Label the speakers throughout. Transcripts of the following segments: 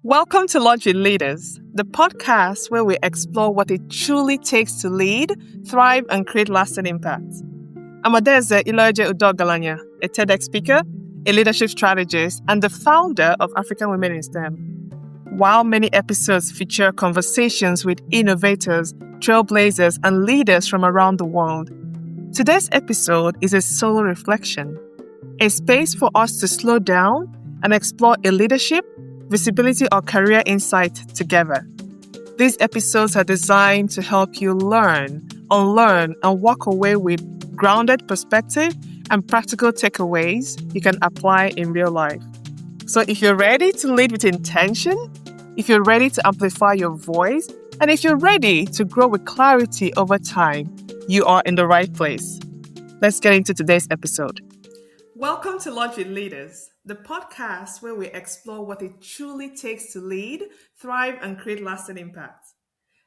Speaker 1: Welcome to Lunch with Leaders, the podcast where we explore what it truly takes to lead, thrive, and create lasting impact. I'm Adaeze Iloeje-Udeogalanya, a TEDx speaker, a leadership strategist, and the founder of African Women in STEM. While many episodes feature conversations with innovators, trailblazers, and leaders from around the world, today's episode is a solo reflection, a space for us to slow down and explore a leadership, visibility, or career insight together. These episodes are designed to help you learn, unlearn, and walk away with grounded perspective and practical takeaways you can apply in real life. So if you're ready to lead with intention, if you're ready to amplify your voice, and if you're ready to grow with clarity over time, you are in the right place. Let's get into today's episode. Welcome to Lunch with Leaders, the podcast where we explore what it truly takes to lead, thrive, and create lasting impact.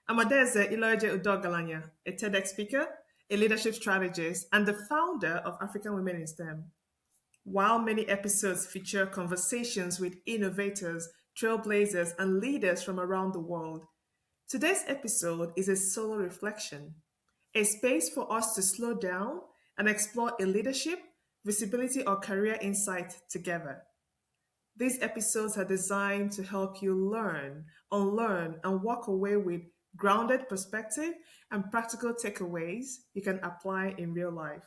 Speaker 1: I'm Adaeze Iloeje-Udeogalanya, a TEDx speaker, a leadership strategist, and the founder of African Women in STEM. While many episodes feature conversations with innovators, trailblazers, and leaders from around the world, today's episode is a solo reflection, a space for us to slow down and explore a leadership, visibility, or career insight together. These episodes are designed to help you learn, unlearn, and walk away with grounded perspective and practical takeaways you can apply in real life.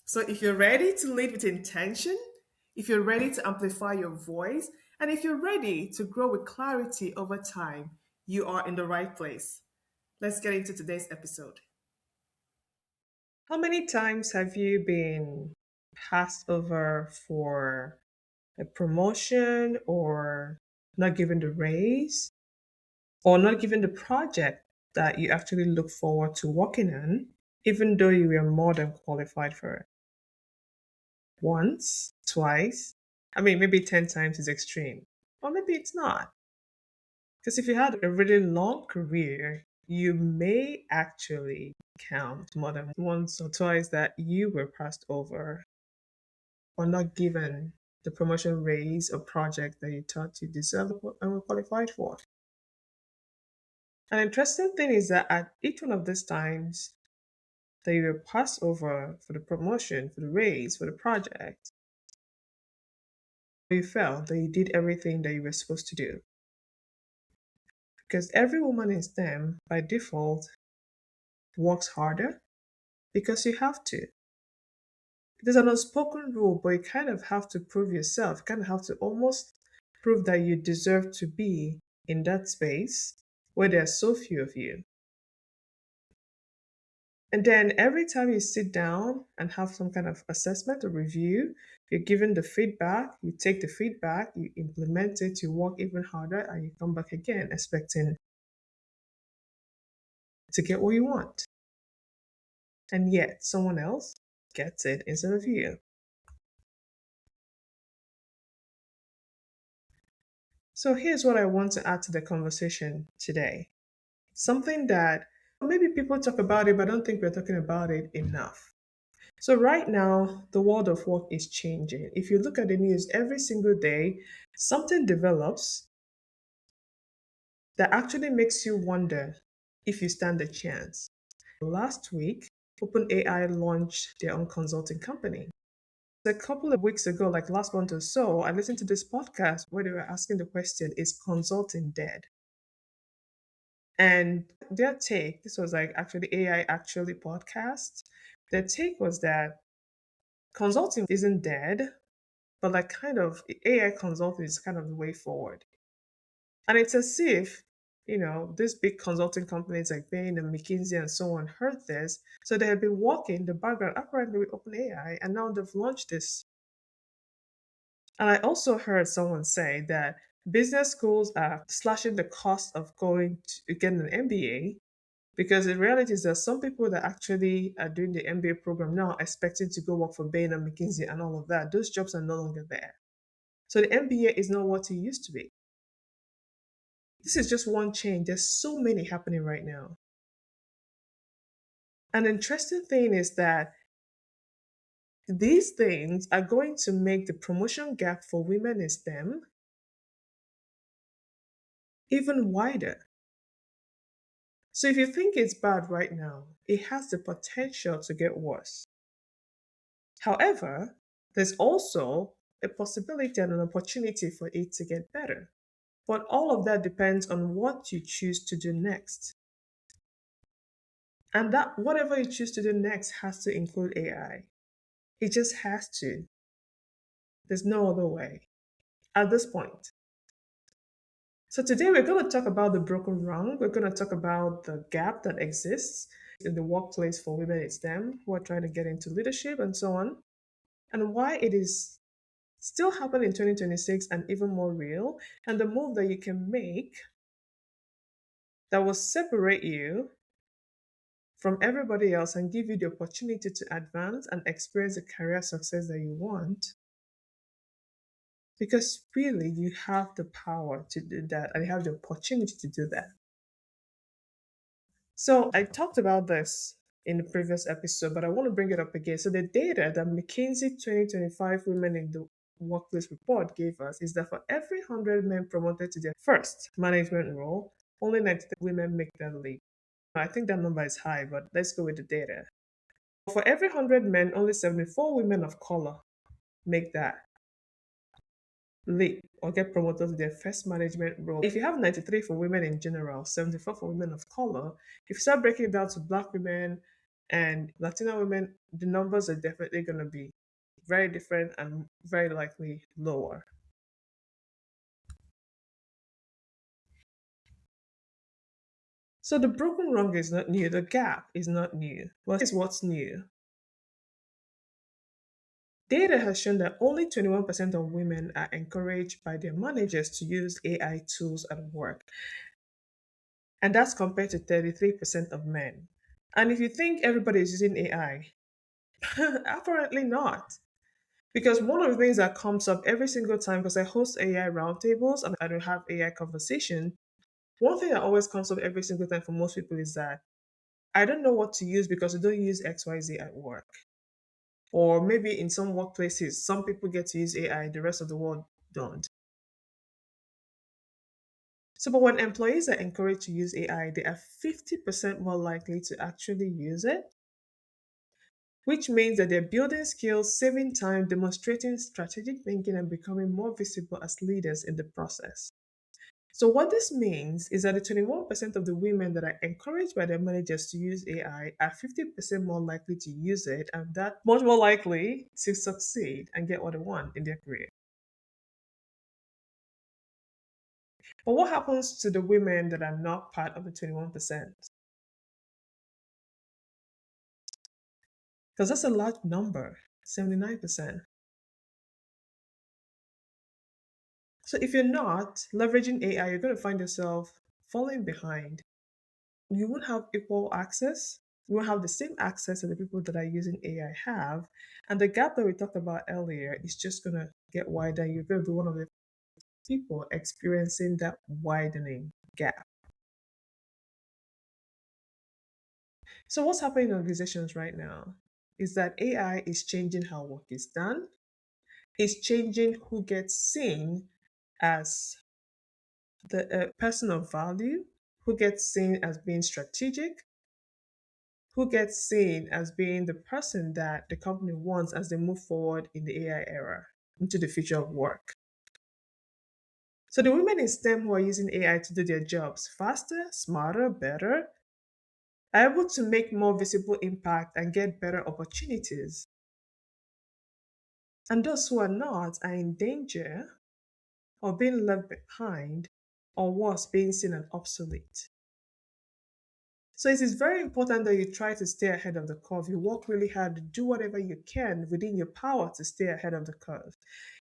Speaker 1: So, if you're ready to lead with intention, if you're ready to amplify your voice, and if you're ready to grow with clarity over time, you are in the right place. Let's get into today's episode. How many times have you been passed over for a promotion or not given the raise or not given the project that you actually look forward to working on, even though you were more than qualified for it? Once, twice, I mean, maybe 10 times is extreme, or maybe it's not. Because if you had a really long career, you may actually count more than once or twice that you were passed over or not given the promotion raise or project that you thought you deserved and were qualified for. An interesting thing is that at each one of these times that you were passed over for the promotion, for the raise, for the project, you felt that you did everything that you were supposed to do. Because every woman in STEM, by default, works harder because you have to. There's an unspoken rule, but you kind of have to prove yourself. You kind of have to almost prove that you deserve to be in that space where there are so few of you. And then every time you sit down and have some kind of assessment or review, you're given the feedback, you take the feedback, you implement it, you work even harder, and you come back again expecting to get what you want. And yet someone else gets it instead of you. So here's what I want to add to the conversation today. Something that maybe people talk about it, but I don't think we're talking about it enough. So right now, the world of work is changing. If you look at the news every single day, something develops that actually makes you wonder if you stand a chance. Last week, OpenAI launched their own consulting company. A couple of weeks ago, like last month or so, I listened to this podcast where they were asking the question, is consulting dead? And their take, this was like actually AI Actually podcast. Their take was that consulting isn't dead, but like kind of AI consulting is kind of the way forward. And it's as if, these big consulting companies like Bain and McKinsey and so on heard this. So they had been working in the background apparently with OpenAI, and now they've launched this. And I also heard someone say that business schools are slashing the cost of going to get an MBA because the reality is that some people that actually are doing the MBA program now are expecting to go work for Bain and McKinsey and all of that. Those jobs are no longer there. So the MBA is not what it used to be. This is just one change. There's so many happening right now. An interesting thing is that these things are going to make the promotion gap for women in STEM even wider. So if you think it's bad right now, it has the potential to get worse. However, there's also a possibility and an opportunity for it to get better. But all of that depends on what you choose to do next. And that whatever you choose to do next has to include AI. It just has to. There's no other way at this point. So today we're going to talk about the broken rung. We're going to talk about the gap that exists in the workplace for women in STEM who are trying to get into leadership and so on, and why it is still happening in 2026 and even more real, and the move that you can make that will separate you from everybody else and give you the opportunity to advance and experience the career success that you want. Because really, you have the power to do that and you have the opportunity to do that. So, I talked about this in the previous episode, but I want to bring it up again. So, the data that McKinsey 2025 Women in the Workplace report gave us is that for every 100 men promoted to their first management role, only 93 women make that leap. I think that number is high, but let's go with the data. For every 100 men, only 74 women of color make that leap or get promoted to their first management role. If you have 93 for women in general, 74 for women of color, if you start breaking it down to Black women and Latina women, the numbers are definitely going to be very different and very likely lower. So the broken rung is not new, the gap is not new. What is what's new? Data has shown that only 21% of women are encouraged by their managers to use AI tools at work, and that's compared to 33% of men. And if you think everybody is using AI, apparently not. Because one of the things that comes up every single time, because I host AI roundtables and I don't have AI conversation, one thing that always comes up every single time for most people is that I don't know what to use because I don't use XYZ at work. Or maybe in some workplaces, some people get to use AI, the rest of the world don't. So, but when employees are encouraged to use AI, they are 50% more likely to actually use it, which means that they're building skills, saving time, demonstrating strategic thinking, and becoming more visible as leaders in the process. So, what this means is that the 21% of the women that are encouraged by their managers to use AI are 50% more likely to use it, and that much more likely to succeed and get what they want in their career. But what happens to the women that are not part of the 21%? Because that's a large number, 79%. So if you're not leveraging AI, you're going to find yourself falling behind. You won't have equal access. You won't have the same access that the people that are using AI have. And the gap that we talked about earlier is just going to get wider. You're going to be one of the people experiencing that widening gap. So what's happening in organizations right now is that AI is changing how work is done. It's changing who gets seen as the person of value, who gets seen as being strategic, who gets seen as being the person that the company wants as they move forward in the AI era into the future of work. So the women in STEM who are using AI to do their jobs faster, smarter, better, are able to make more visible impact and get better opportunities. And those who are not are in danger of being left behind, or worse, being seen as obsolete. So it is very important that you try to stay ahead of the curve. You work really hard to do whatever you can within your power to stay ahead of the curve.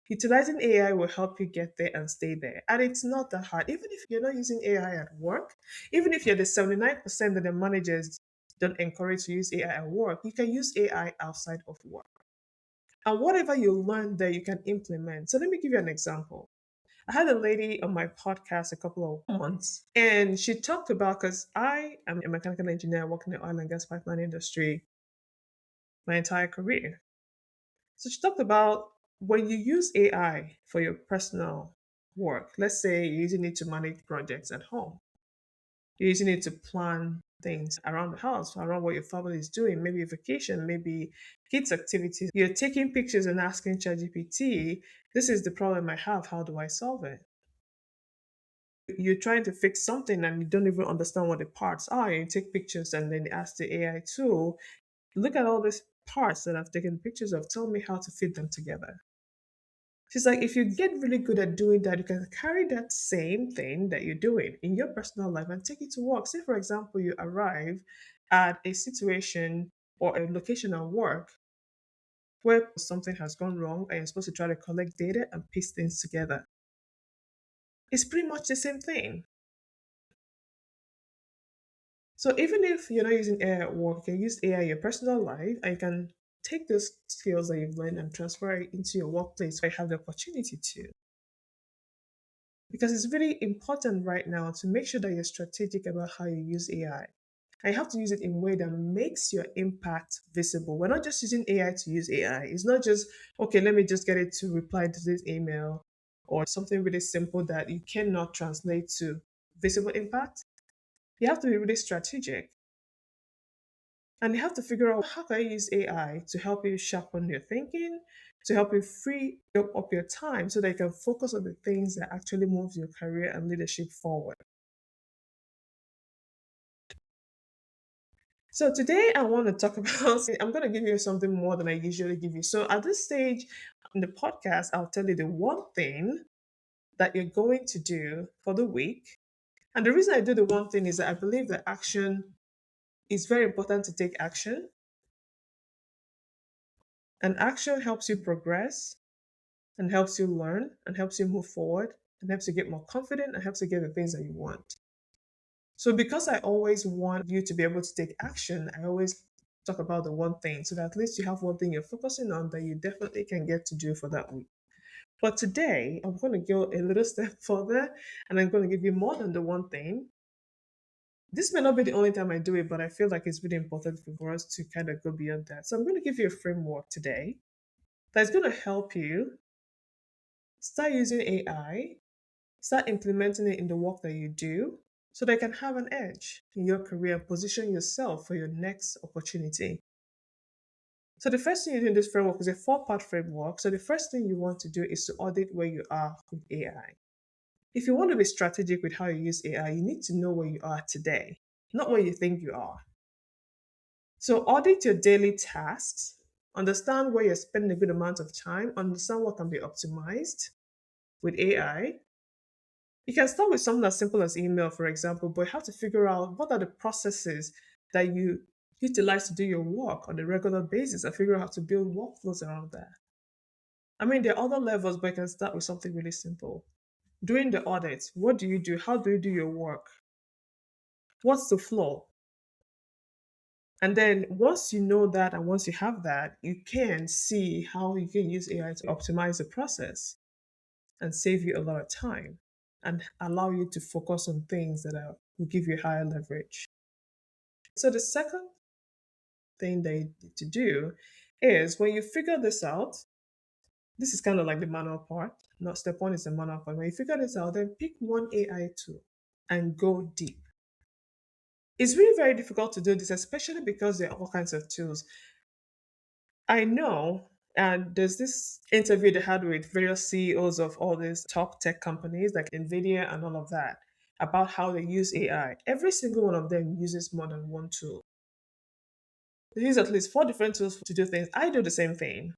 Speaker 1: Utilizing AI will help you get there and stay there. And it's not that hard. Even if you're not using AI at work, even if you're the 79% that the managers don't encourage to use AI at work, you can use AI outside of work. And whatever you learn there, you can implement. So let me give you an example. I had a lady on my podcast a couple of months, and she talked about because I am a mechanical engineer working in the oil and gas pipeline industry my entire career. So she talked about when you use AI for your personal work. Let's say you're using it to manage projects at home. You're using it to plan things around the house, around what your family is doing, maybe a vacation, maybe kids' activities. You're taking pictures and asking ChatGPT, this is the problem I have, how do I solve it? You're trying to fix something and you don't even understand what the parts are. You take pictures and then ask the AI tool, look at all these parts that I've taken pictures of, tell me how to fit them together. She's like, if you get really good at doing that, you can carry that same thing that you're doing in your personal life and take it to work. Say, for example, you arrive at a situation or a location at work where something has gone wrong and you're supposed to try to collect data and piece things together. It's pretty much the same thing. So even if you're not using AI at work, you can use AI in your personal life and you can take those skills that you've learned and transfer it into your workplace where you have the opportunity to. Because it's really important right now to make sure that you're strategic about how you use AI. And you have to use it in a way that makes your impact visible. We're not just using AI to use AI. It's not just, okay, let me just get it to reply to this email or something really simple that you cannot translate to visible impact. You have to be really strategic. And you have to figure out how can I use AI to help you sharpen your thinking, to help you free up your time so that you can focus on the things that actually moves your career and leadership forward. So today I want to talk about I'm going to give you something more than I usually give you. So at this stage in the podcast, I'll tell you the one thing that you're going to do for the week. And the reason I do the one thing is that I believe that action is very important to take action. And action helps you progress and helps you learn and helps you move forward and helps you get more confident and helps you get the things that you want. So, because I always want you to be able to take action, I always talk about the one thing so that at least you have one thing you're focusing on that you definitely can get to do for that week. But today, I'm going to go a little step further and I'm going to give you more than the one thing. This may not be the only time I do it, but I feel like it's really important for us to kind of go beyond that. So, I'm going to give you a framework today that's going to help you start using AI, start implementing it in the work that you do so they can have an edge in your career and position yourself for your next opportunity. So the first thing you do in this framework is a four-part framework. So the first thing you want to do is to audit where you are with AI. If you want to be strategic with how you use AI, you need to know where you are today, not where you think you are. So audit your daily tasks, understand where you're spending a good amount of time, understand what can be optimized with AI. You can start with something as simple as email, for example, but you have to figure out what are the processes that you utilize to do your work on a regular basis and figure out how to build workflows around that. I mean, there are other levels, but you can start with something really simple. During the audit, what do you do? How do you do your work? What's the flow? And then once you know that and once you have that, you can see how you can use AI to optimize the process and save you a lot of time and allow you to focus on things that will give you higher leverage. So the second thing they need to do is when you figure this out, this is kind of like the manual part. Not step one is the manual part. When you figure this out, then pick one AI tool and go deep. It's really very difficult to do this, especially because there are all kinds of tools. I know, and there's this interview they had with various CEOs of all these top tech companies like Nvidia and all of that about how they use AI. Every single one of them uses more than one tool. They use at least four different tools to do things. I do the same thing.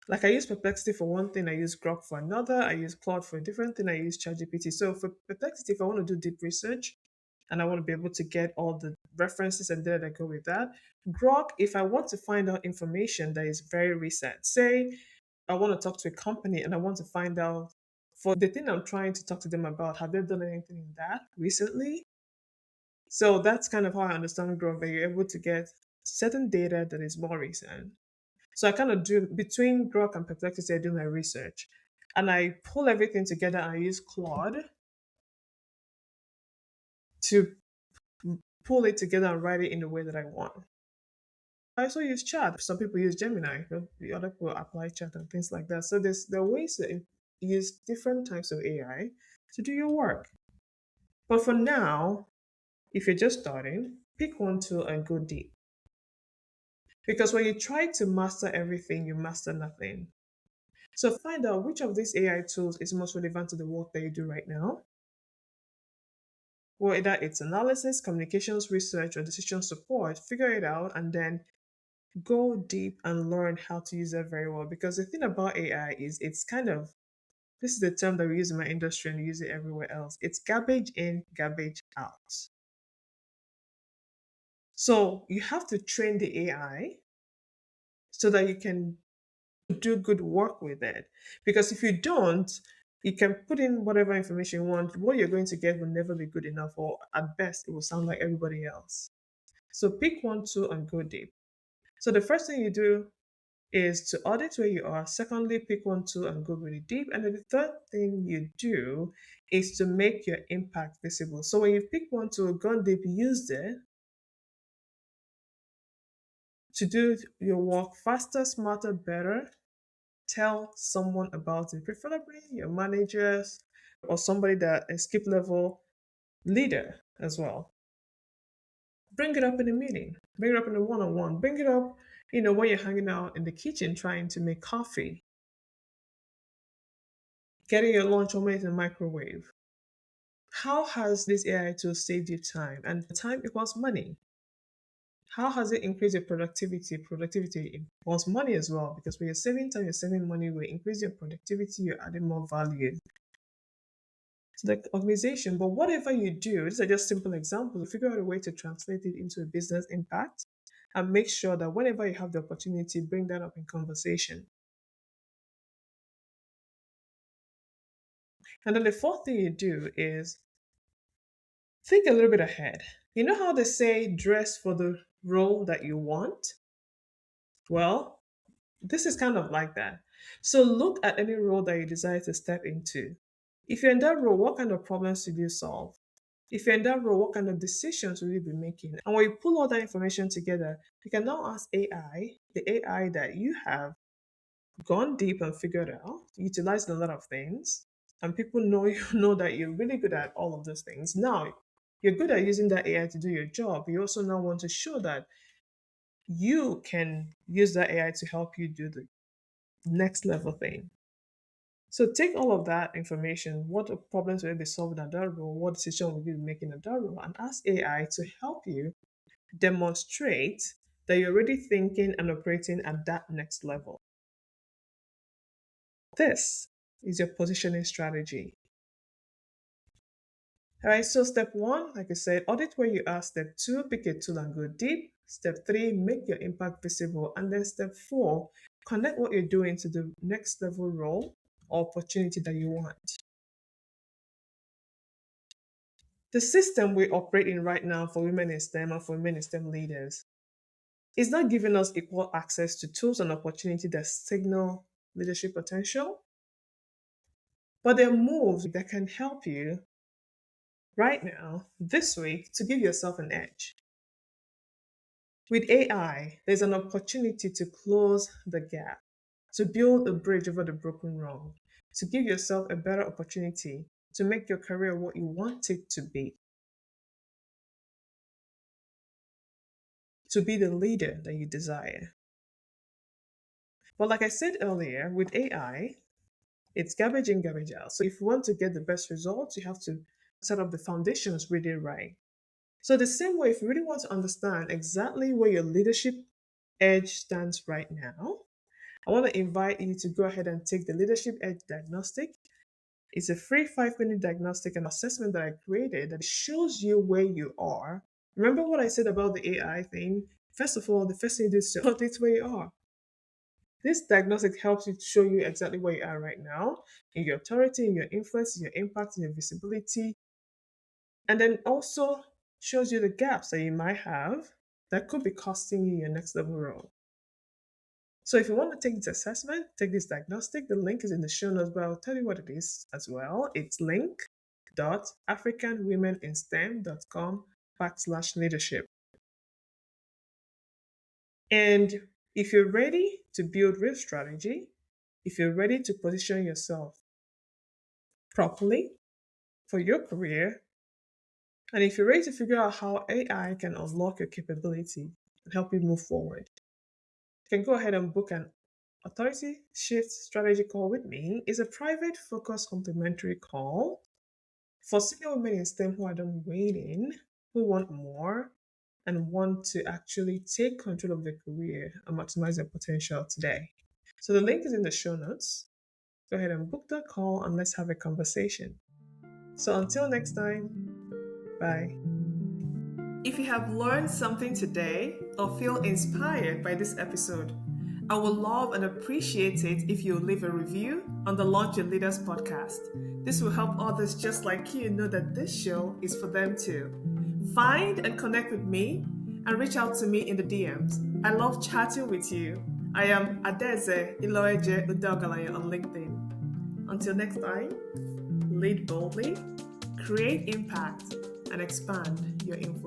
Speaker 1: Like I use Perplexity for one thing, I use Grok for another, I use Claude for a different thing, I use ChatGPT. So for Perplexity, if I want to do deep research and I want to be able to get all the references and data that go with that, Grok, if I want to find out information that is very recent, say I want to talk to a company and I want to find out for the thing I'm trying to talk to them about, have they done anything in that recently? So that's kind of how I understand Grok, that you're able to get certain data that is more recent. So I kind of do between Grok and Perplexity, I do my research. And I pull everything together and I use Claude to pull it together and write it in the way that I want. I also use chat. Some people use Gemini, the other people apply chat and things like that. So there are ways that use different types of AI to do your work. But for now, if you're just starting, pick one tool and go deep. Because when you try to master everything, you master nothing. So find out which of these AI tools is most relevant to the work that you do right now. Whether it's analysis, communications, research, or decision support, figure it out and then go deep and learn how to use it very well. Because the thing about AI is it's kind of, this is the term that we use in my industry and we use it everywhere else. It's garbage in, garbage out. So you have to train the AI so that you can do good work with it. Because if you don't, you can put in whatever information you want. What you're going to get will never be good enough, or at best, it will sound like everybody else. So pick one tool and go deep. So the first thing you do is to audit where you are. Secondly, pick one tool and go really deep. And then the third thing you do is to make your impact visible. So when you pick one tool, gone deep, use it to do your work faster, smarter, better. Tell someone about it, preferably your managers or somebody that is skip level leader as well. Bring it up in a meeting, bring it up in a one-on-one, bring it up, when you're hanging out in the kitchen trying to make coffee, getting your lunch almost in the microwave. How has this AI tool saved you time? And time equals money. How has it increased your productivity? Productivity equals money as well, because when you're saving time, you're saving money, when you increase your productivity, you're adding more value to the organization. But whatever you do, these are just simple examples. Figure out a way to translate it into a business impact and make sure that whenever you have the opportunity, bring that up in conversation. And then the fourth thing you do is think a little bit ahead. You know how they say dress for the role that you want? Well, this is kind of like that. So look at any role that you desire to step into. If you're in that role, what kind of problems will you solve? If you're in that role, what kind of decisions will you be making? And when you pull all that information together, you can now ask AI, the AI that you have gone deep and figured out, utilized a lot of things, and people know you know that you're really good at all of those things. Now, you're good at using that AI to do your job. You also now want to show that you can use that AI to help you do the next level thing. So take all of that information, what problems will you be solving at that role, what decision will you be making at that role, and ask AI to help you demonstrate that you're already thinking and operating at that next level. This is your positioning strategy. All right, so step one, like I said, audit where you are. Step two, pick a tool and go deep. Step three, make your impact visible. And then step four, connect what you're doing to the next level role or opportunity that you want. The system we operate in right now for women in STEM and for women in STEM leaders is not giving us equal access to tools and opportunity that signal leadership potential, but there are moves that can help you right now, this week, to give yourself an edge. With AI, there's an opportunity to close the gap, to build a bridge over the broken rung, to give yourself a better opportunity to make your career what you want it to be the leader that you desire. But like I said earlier, with AI, it's garbage in, garbage out. So if you want to get the best results, you have to set up the foundations really right. So the same way, if you really want to understand exactly where your leadership edge stands right now, I want to invite you to go ahead and take the Leadership Edge Diagnostic. It's a free 5-minute diagnostic and assessment that I created that shows you where you are. Remember what I said about the AI thing? First of all, the first thing you do is to audit where you are. This diagnostic helps you to show you exactly where you are right now, in your authority, in your influence, in your impact, in your visibility, and then also shows you the gaps that you might have that could be costing you your next level role. So if you want to take this assessment, take this diagnostic, the link is in the show notes, but I'll tell you what it is as well. It's link.africanwomeninstem.com/leadership. And if you're ready to build real strategy, if you're ready to position yourself properly for your career. And if you're ready to figure out how AI can unlock your capability and help you move forward, you can go ahead and book an authority shift strategy call with me. It's a private, focused, complimentary call for senior women in STEM who are done waiting, who want more, and want to actually take control of their career and maximize their potential today. So the link is in the show notes. Go ahead and book that call and let's have a conversation. So until next time, bye. If you have learned something today or feel inspired by this episode, I would love and appreciate it if you leave a review on the Launch Your Leaders podcast. This will help others just like you know that this show is for them too. Find and connect with me and reach out to me in the DMs. I love chatting with you. I am Adaeze Iloeje-Udeogalanya on LinkedIn. Until next time, lead boldly, create impact, and expand your influence.